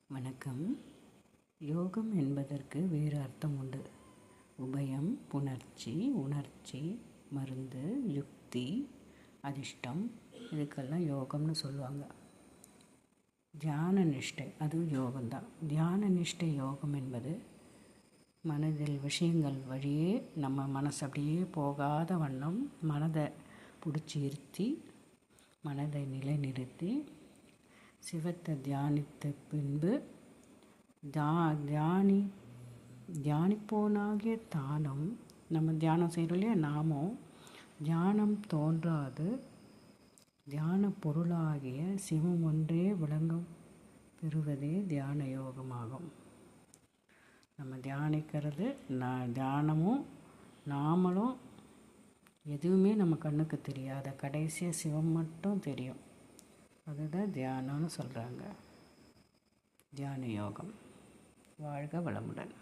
வணக்கம். யோகம் என்பதற்கு வேறு அர்த்தம் உண்டு. உபயம், புணர்ச்சி, உணர்ச்சி, மருந்து, யுக்தி, அதிர்ஷ்டம், இதுக்கெல்லாம் யோகம்னு சொல்லுவாங்க. தியான நிஷ்டை அதுவும் யோகம்தான். தியான நிஷ்டை யோகம் என்பது மனதில் விஷயங்கள் வழியே நம்ம மனசு அப்படியே போகாத வண்ணம் மனதை பிடிச்சி இருத்தி மனதை நிலைநிறுத்தி சிவத்தை தியானித்த பின்பு தியானிப்போனாகிய தானம் நம்ம தியானம் செய்கிறோம் இல்லையா, நாமும் தியானம் தோன்றாது தியான பொருளாகிய சிவம் ஒன்றே விளங்கும் பெறுவதே தியான யோகமாகும். நம்ம தியானிக்கிறது தியானமும் நாமளும் எதுவுமே நம்ம கண்ணுக்கு தெரியாத கடைசியாக சிவம் மட்டும் தெரியும். அதுதான் தியானம்னு சொல்கிறாங்க. தியான யோகம். வாழ்க வளமுடன்.